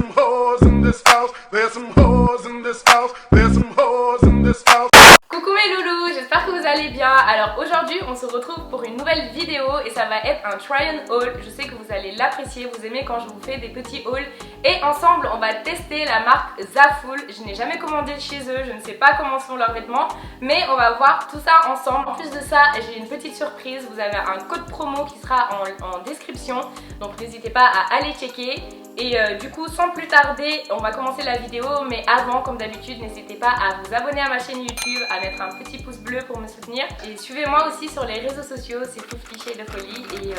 some hoes in this house. There's some hoes in this house. There's some hoes in this house. Coucou mes loulous, j'espère que vous allez bien. Alors aujourd'hui on se retrouve pour une nouvelle vidéo et ça va être un try on haul. Je sais que vous allez l'apprécier, vous aimez quand je vous fais des petits hauls. Et ensemble on va tester la marque Zaful. Je n'ai jamais commandé chez eux, je ne sais pas comment sont leurs vêtements, mais on va voir tout ça ensemble. En plus de ça j'ai une petite surprise, vous avez un code promo qui sera en description, donc n'hésitez pas à aller checker. Et du coup sans plus tarder on va commencer la vidéo, mais avant comme d'habitude n'hésitez pas à vous abonner à ma chaîne YouTube, à mettre un petit pouce bleu pour me soutenir et suivez-moi aussi sur les réseaux sociaux, c'est Fifty Shades of Holly et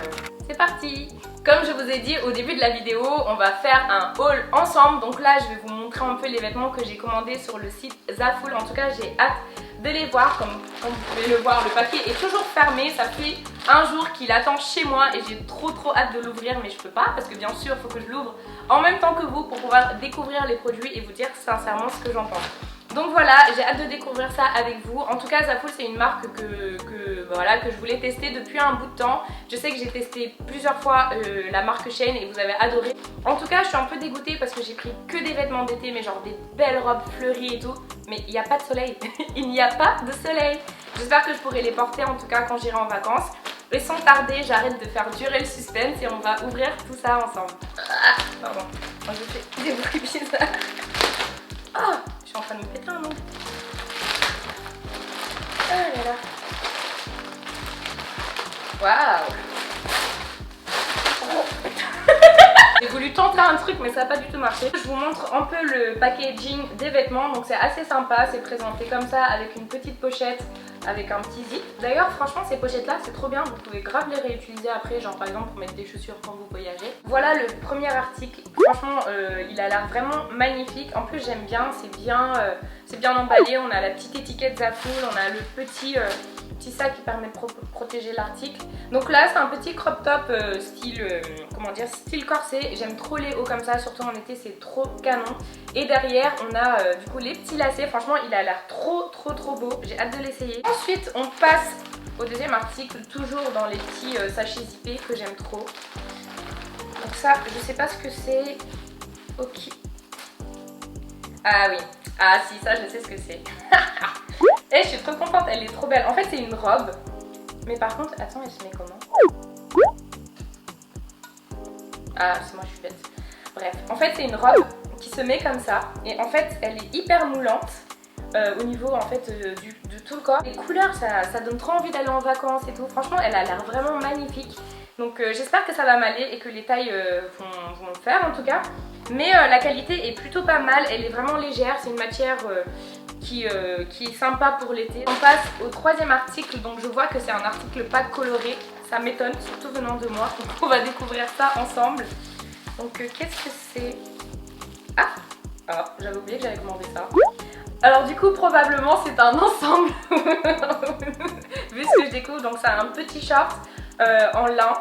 c'est parti. Comme je vous ai dit au début de la vidéo, on va faire un haul ensemble, donc là je vais vous montrer un peu les vêtements que j'ai commandés sur le site Zaful. En tout cas j'ai hâte de les voir. Comme vous pouvez le voir, le paquet est toujours fermé, ça fait un jour qu'il attend chez moi et j'ai trop hâte de l'ouvrir, mais je peux pas parce que bien sûr il faut que je l'ouvre en même temps que vous pour pouvoir découvrir les produits et vous dire sincèrement ce que j'en pense. Donc voilà, j'ai hâte de découvrir ça avec vous. En tout cas Zaful c'est une marque que je voulais tester depuis un bout de temps. Je sais que j'ai testé plusieurs fois la marque Shein et vous avez adoré. En tout cas je suis un peu dégoûtée parce que j'ai pris que des vêtements d'été, mais genre des belles robes fleuries et tout, mais il n'y a pas de soleil. Il n'y a pas de soleil. J'espère que je pourrai les porter en tout cas quand j'irai en vacances. Et sans tarder, j'arrête de faire durer le suspense et on va ouvrir tout ça ensemble. Ah, pardon, moi je fais des bruits bizarres. Oh, je suis en train de me péter un ongle. Ah là là. Waouh. J'ai voulu tenter un truc mais ça n'a pas du tout marché. Je vous montre un peu le packaging des vêtements. Donc c'est assez sympa, c'est présenté comme ça avec une petite pochette, avec un petit zip. D'ailleurs franchement ces pochettes là c'est trop bien, vous pouvez grave les réutiliser après, genre par exemple pour mettre des chaussures quand vous voyagez. Voilà le premier article, franchement il a l'air vraiment magnifique. En plus j'aime bien, c'est bien emballé, on a la petite étiquette Zaful, on a le petit sac qui permet de protéger l'article. Donc là c'est un petit crop top style corset. J'aime trop les hauts comme ça, surtout en été c'est trop canon. Et derrière on a du coup les petits lacets. Franchement il a l'air trop beau, j'ai hâte de l'essayer. Ensuite on passe au deuxième article, toujours dans les petits sachets zippés que j'aime trop. Donc ça je sais pas ce que c'est. Ok. Ah oui, ah si, ça je sais ce que c'est. Et je suis trop contente, elle est trop belle. En fait c'est une robe, mais par contre, attends, elle se met comment? Ah, c'est moi je suis bête. Bref, en fait c'est une robe qui se met comme ça. Et en fait elle est hyper moulante au niveau en fait de tout le corps. Les couleurs ça donne trop envie d'aller en vacances et tout. Franchement elle a l'air vraiment magnifique. Donc j'espère que ça va m'aller et que les tailles vont le faire en tout cas. Mais la qualité est plutôt pas mal, elle est vraiment légère, c'est une matière qui est sympa pour l'été. On passe au troisième article, donc je vois que c'est un article pas coloré, ça m'étonne, surtout venant de moi, donc on va découvrir ça ensemble. Donc qu'est-ce que c'est? Ah, j'avais oublié que j'avais commandé ça. Alors du coup probablement c'est un ensemble, vu ce que je découvre. Donc c'est un petit short en lin,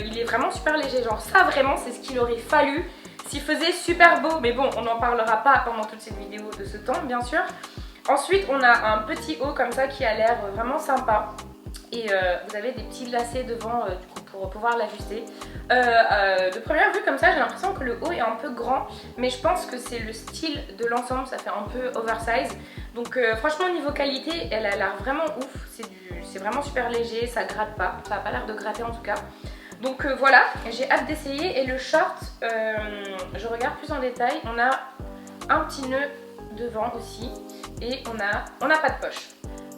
il est vraiment super léger, genre ça vraiment c'est ce qu'il aurait fallu s'il faisait super beau, mais bon on n'en parlera pas pendant toute cette vidéo de ce temps bien sûr. Ensuite on a un petit haut comme ça qui a l'air vraiment sympa et vous avez des petits lacets devant du coup pour pouvoir l'ajuster. De première vue comme ça j'ai l'impression que le haut est un peu grand, mais je pense que c'est le style de l'ensemble, ça fait un peu oversize. Donc franchement niveau qualité elle a l'air vraiment ouf, c'est vraiment super léger, ça gratte pas, ça n'a pas l'air de gratter en tout cas. Donc voilà, j'ai hâte d'essayer. Et le short, je regarde plus en détail, on a un petit nœud devant aussi et on n'a pas de poche.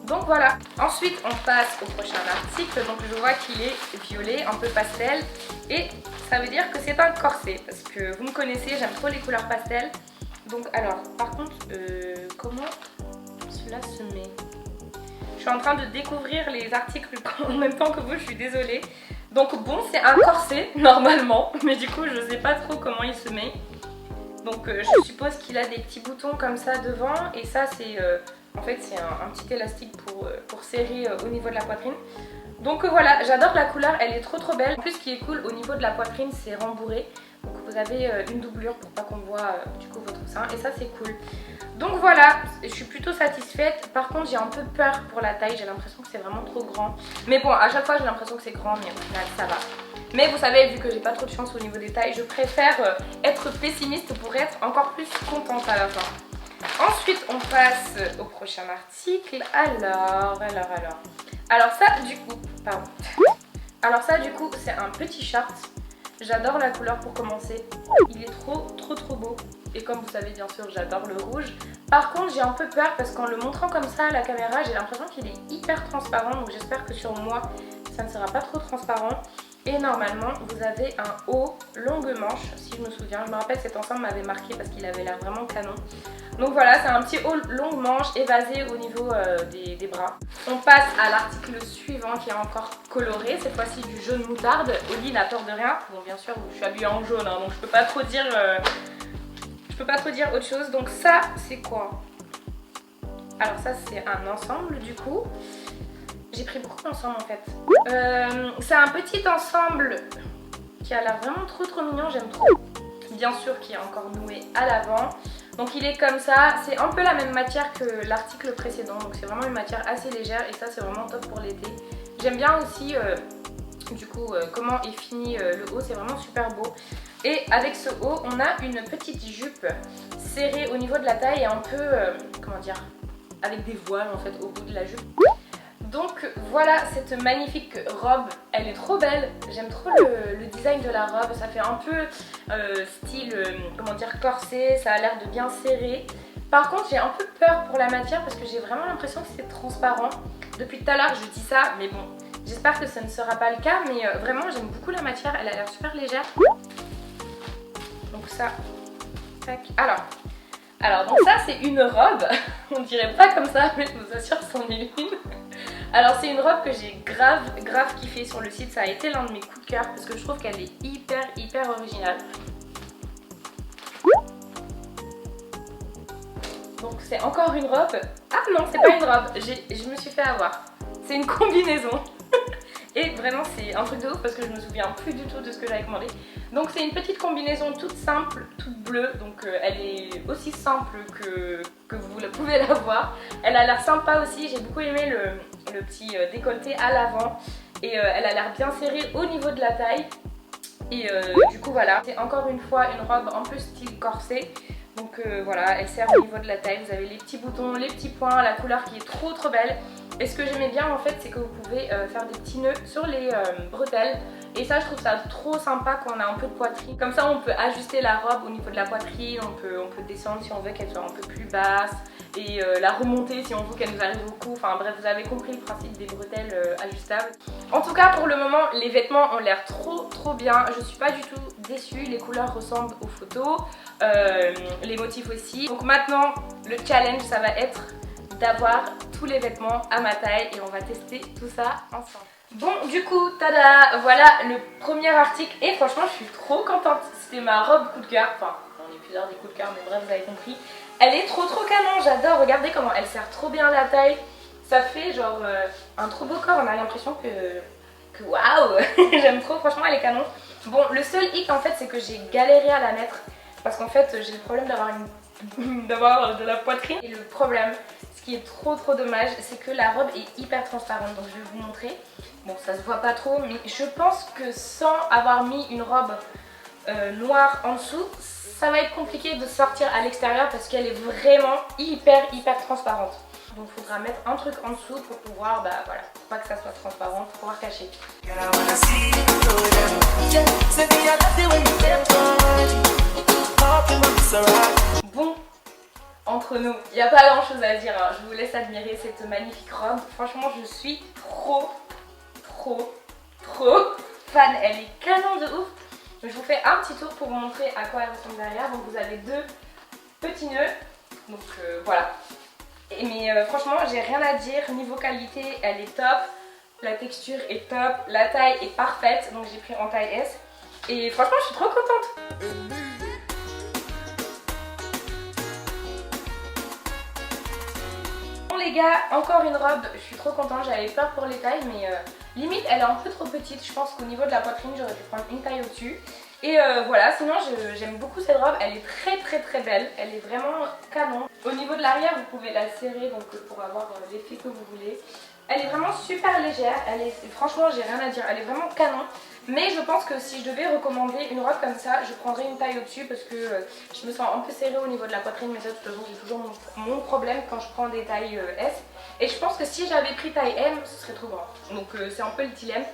Donc voilà. Ensuite on passe au prochain article, donc je vois qu'il est violet, un peu pastel, et ça veut dire que c'est un corset parce que vous me connaissez, j'aime trop les couleurs pastel. Donc alors par contre comment cela se met? Je suis en train de découvrir les articles en même temps que vous, je suis désolée. Donc bon c'est un corset normalement, mais du coup je sais pas trop comment il se met. Donc je suppose qu'il a des petits boutons comme ça devant, et ça c'est en fait c'est un petit élastique pour serrer au niveau de la poitrine. Donc voilà, j'adore la couleur, elle est trop belle. En plus ce qui est cool au niveau de la poitrine c'est rembourré, donc vous avez une doublure pour pas qu'on voit du coup votre sein, et ça c'est cool. Donc voilà, je suis plutôt satisfaite. Par contre j'ai un peu peur pour la taille, j'ai l'impression que c'est vraiment trop grand. Mais bon à chaque fois j'ai l'impression que c'est grand, mais au final ça va. Mais vous savez, vu que j'ai pas trop de chance au niveau des tailles, je préfère être pessimiste pour être encore plus contente à la fin. Ensuite, on passe au prochain article. Alors ça, du coup, pardon. Alors ça, du coup, c'est un petit short. J'adore la couleur pour commencer. Il est trop beau. Et comme vous savez, bien sûr, j'adore le rouge. Par contre, j'ai un peu peur parce qu'en le montrant comme ça à la caméra, j'ai l'impression qu'il est hyper transparent. Donc j'espère que sur moi, ça ne sera pas trop transparent. Et normalement, vous avez un haut longue manche, si je me souviens. Je me rappelle, cet ensemble m'avait marqué parce qu'il avait l'air vraiment canon. Donc voilà, c'est un petit haut longue manche évasé au niveau des bras. On passe à l'article suivant qui est encore coloré, cette fois-ci du jaune moutarde. Oli n'a peur de rien. Bon, bien sûr, je suis habillée en jaune, hein, donc je peux pas trop dire autre chose. Donc ça, c'est quoi? Alors ça, c'est un ensemble du coup. J'ai pris beaucoup d'ensemble en fait. C'est un petit ensemble qui a l'air vraiment trop mignon, j'aime trop. Bien sûr qui est encore noué à l'avant. Donc il est comme ça, c'est un peu la même matière que l'article précédent. Donc c'est vraiment une matière assez légère et ça c'est vraiment top pour l'été. J'aime bien aussi du coup comment est fini le haut, c'est vraiment super beau. Et avec ce haut, on a une petite jupe serrée au niveau de la taille et un peu, comment dire, avec des voiles en fait au bout de la jupe. Donc voilà cette magnifique robe, elle est trop belle, j'aime trop le design de la robe, ça fait un peu style, comment dire, corset, ça a l'air de bien serrer. Par contre j'ai un peu peur pour la matière parce que j'ai vraiment l'impression que c'est transparent. Depuis tout à l'heure je dis ça, mais bon, j'espère que ça ne sera pas le cas, mais vraiment j'aime beaucoup la matière, elle a l'air super légère. Donc ça, tac, alors donc ça c'est une robe, on dirait pas comme ça mais je vous assure c'en est une. Alors c'est une robe que j'ai grave kiffé sur le site, ça a été l'un de mes coups de cœur parce que je trouve qu'elle est hyper originale. Donc c'est encore une robe, ah non c'est pas une robe, je me suis fait avoir, c'est une combinaison. Et vraiment c'est un truc de ouf parce que je me souviens plus du tout de ce que j'avais commandé. Donc c'est une petite combinaison toute simple, toute bleue. Donc elle est aussi simple que vous pouvez la voir. Elle a l'air sympa aussi, j'ai beaucoup aimé le petit décolleté à l'avant. Et elle a l'air bien serrée au niveau de la taille. Et du coup voilà, c'est encore une fois une robe un peu style corset. Donc voilà, elle serre au niveau de la taille, vous avez les petits boutons, les petits points, la couleur qui est trop belle. Et ce que j'aimais bien en fait, c'est que vous pouvez faire des petits nœuds sur les bretelles. Et ça, je trouve ça trop sympa quand on a un peu de poitrine. Comme ça, on peut ajuster la robe au niveau de la poitrine, on peut descendre si on veut qu'elle soit un peu plus basse. Et la remonter si on veut qu'elle nous arrive au cou. Enfin bref, vous avez compris le principe des bretelles ajustables. En tout cas, pour le moment, les vêtements ont l'air trop bien. Je suis pas du tout déçue, les couleurs ressemblent aux photos, les motifs aussi. Donc maintenant, le challenge, ça va être d'avoir tous les vêtements à ma taille et on va tester tout ça ensemble. Bon, du coup, tada, voilà le premier article et franchement, je suis trop contente. C'était ma robe coup de cœur. Enfin, on est plusieurs des coups de cœur, mais bref, vous avez compris. Elle est trop canon, j'adore. Regardez comment elle serre trop bien la taille. Ça fait genre un trop beau corps. On a l'impression que waouh, j'aime trop. Franchement, elle est canon. Bon, le seul hic en fait, c'est que j'ai galéré à la mettre parce qu'en fait, j'ai le problème d'avoir de la poitrine. Et le problème, ce qui est trop dommage, c'est que la robe est hyper transparente. Donc, je vais vous montrer. Bon, ça se voit pas trop, mais je pense que sans avoir mis une robe noire en dessous, ça va être compliqué de sortir à l'extérieur parce qu'elle est vraiment hyper transparente. Donc il faudra mettre un truc en dessous pour pouvoir, bah voilà, pour pas que ça soit transparent, pour pouvoir cacher. Bon, entre nous, il n'y a pas grand chose à dire, hein. Je vous laisse admirer cette magnifique robe. Franchement, je suis trop fan, elle est canon de ouf. Je vous fais un petit tour pour vous montrer à quoi elle ressemble derrière. Donc vous avez deux petits nœuds. Donc voilà. Mais franchement, j'ai rien à dire. Niveau qualité, elle est top. La texture est top. La taille est parfaite. Donc j'ai pris en taille S. Et franchement, je suis trop contente. Bon les gars, encore une robe. Je suis trop contente. J'avais peur pour les tailles, mais limite, elle est un peu trop petite. Je pense qu'au niveau de la poitrine, j'aurais dû prendre une taille au-dessus. Et voilà, sinon j'aime beaucoup cette robe, elle est très belle, elle est vraiment canon. Au niveau de l'arrière, vous pouvez la serrer donc pour avoir l'effet que vous voulez. Elle est vraiment super légère, franchement j'ai rien à dire, elle est vraiment canon. Mais je pense que si je devais recommander une robe comme ça, je prendrais une taille au-dessus parce que je me sens un peu serrée au niveau de la poitrine. Mais ça, de toute façon, j'ai toujours mon problème quand je prends des tailles S. Et je pense que si j'avais pris taille M, ce serait trop grand. Donc c'est un peu le dilemme.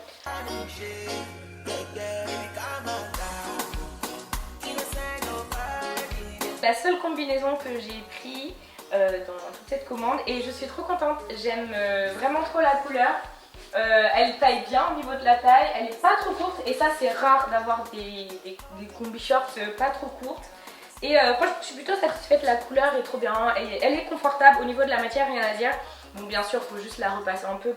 La seule combinaison que j'ai pris dans toute cette commande et je suis trop contente. J'aime vraiment trop la couleur. Elle taille bien au niveau de la taille, elle n'est pas trop courte et ça c'est rare d'avoir des combi shorts pas trop courtes. Et franchement je suis plutôt satisfaite, la couleur est trop bien et elle est confortable au niveau de la matière, rien à dire. Bon bien sûr il faut juste la repasser un peu.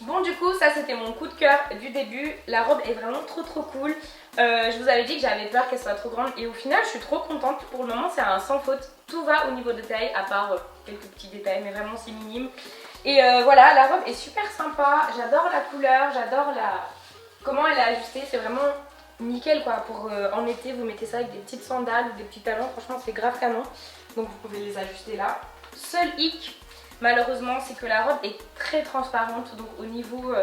Bon du coup ça c'était mon coup de cœur du début, la robe est vraiment trop cool. Je vous avais dit que j'avais peur qu'elle soit trop grande et au final je suis trop contente. Pour le moment c'est un sans faute, tout va au niveau de taille à part quelques petits détails mais vraiment c'est minime. Et voilà, la robe est super sympa, j'adore la couleur, j'adore comment elle est ajustée, c'est vraiment nickel quoi. Pour en été vous mettez ça avec des petites sandales ou des petits talons, franchement c'est grave canon. Donc vous pouvez les ajuster là. Seul hic malheureusement c'est que la robe est très transparente, donc au niveau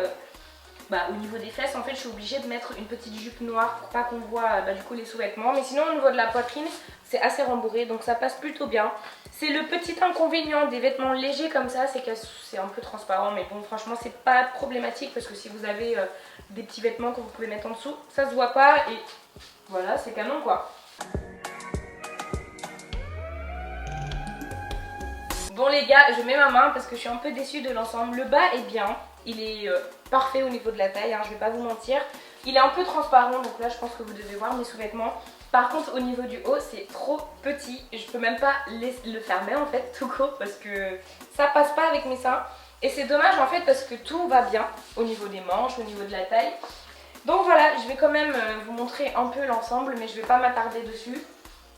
des fesses en fait je suis obligée de mettre une petite jupe noire pour pas qu'on voit du coup les sous-vêtements. Mais sinon au niveau de la poitrine c'est assez rembourré donc ça passe plutôt bien. C'est le petit inconvénient des vêtements légers comme ça, c'est que c'est un peu transparent, mais bon franchement c'est pas problématique parce que si vous avez des petits vêtements que vous pouvez mettre en dessous, ça se voit pas et voilà c'est canon quoi. Bon les gars, je mets ma main parce que je suis un peu déçue de l'ensemble. Le bas est bien, il est parfait au niveau de la taille, hein, je vais pas vous mentir. Il est un peu transparent, donc là je pense que vous devez voir mes sous-vêtements. Par contre au niveau du haut c'est trop petit, je peux même pas le fermer en fait tout court parce que ça passe pas avec mes seins. Et c'est dommage en fait parce que tout va bien au niveau des manches, au niveau de la taille. Donc voilà, je vais quand même vous montrer un peu l'ensemble mais je vais pas m'attarder dessus.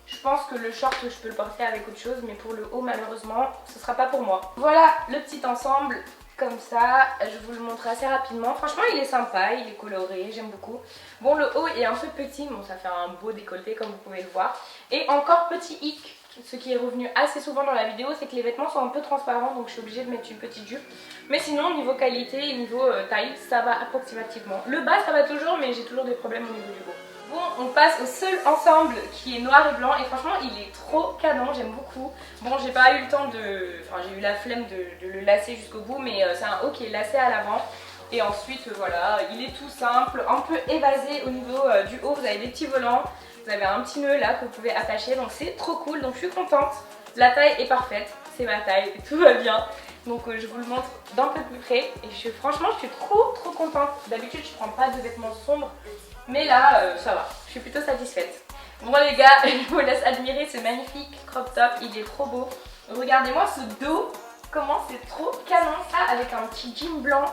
Je pense que le short je peux le porter avec autre chose mais pour le haut malheureusement ce sera pas pour moi. Voilà le petit ensemble comme ça, je vous le montre assez rapidement. Franchement il est sympa, il est coloré, j'aime beaucoup. Bon le haut est un peu petit, bon ça fait un beau décolleté comme vous pouvez le voir. Et encore petit hic, ce qui est revenu assez souvent dans la vidéo, c'est que les vêtements sont un peu transparents donc je suis obligée de mettre une petite jupe. Mais sinon niveau qualité et niveau taille ça va approximativement. Le bas ça va toujours mais j'ai toujours des problèmes au niveau du haut. Bon, on passe au seul ensemble qui est noir et blanc et franchement il est trop canon, j'aime beaucoup. Bon j'ai pas eu le temps j'ai eu la flemme de le lacer jusqu'au bout mais c'est un haut qui est lacé à l'avant. Et ensuite voilà, il est tout simple, un peu évasé au niveau du haut, vous avez des petits volants, vous avez un petit nœud là que vous pouvez attacher donc c'est trop cool, donc je suis contente. La taille est parfaite, c'est ma taille, tout va bien. Donc je vous le montre d'un peu plus près et franchement je suis trop contente. D'habitude je prends pas de vêtements sombres. Mais là, ça va, je suis plutôt satisfaite. Bon les gars, je vous laisse admirer ce magnifique crop top, il est trop beau. Regardez-moi ce dos, comment c'est trop canon ça, avec un petit jean blanc,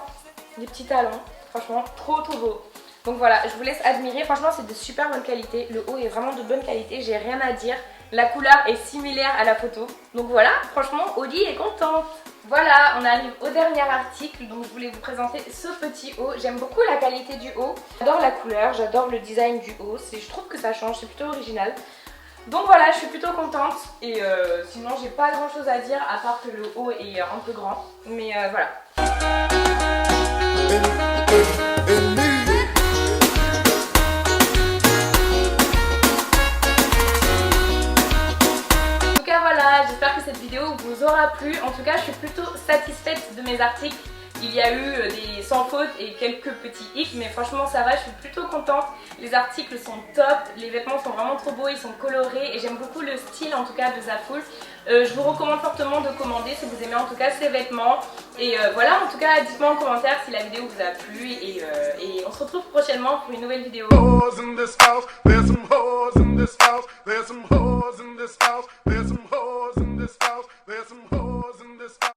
des petits talons. Franchement, trop beau. Donc voilà, je vous laisse admirer, franchement c'est de super bonne qualité. Le haut est vraiment de bonne qualité, j'ai rien à dire. La couleur est similaire à la photo. Donc voilà, franchement, Oli est contente. Voilà, on arrive au dernier article, donc je voulais vous présenter ce petit haut. J'aime beaucoup la qualité du haut, j'adore la couleur, j'adore le design du haut, je trouve que ça change, c'est plutôt original. Donc voilà, je suis plutôt contente et sinon j'ai pas grand chose à dire à part que le haut est un peu grand, mais voilà. J'espère que cette vidéo vous aura plu. En tout cas, je suis plutôt satisfaite de mes articles. Il y a eu des sans fautes et quelques petits hicks, mais franchement ça va, je suis plutôt contente. Les articles sont top, les vêtements sont vraiment trop beaux, ils sont colorés et j'aime beaucoup le style en tout cas de Zaful. Je vous recommande fortement de commander si vous aimez en tout cas ces vêtements. Et voilà, en tout cas dites-moi en commentaire si la vidéo vous a plu et on se retrouve prochainement pour une nouvelle vidéo.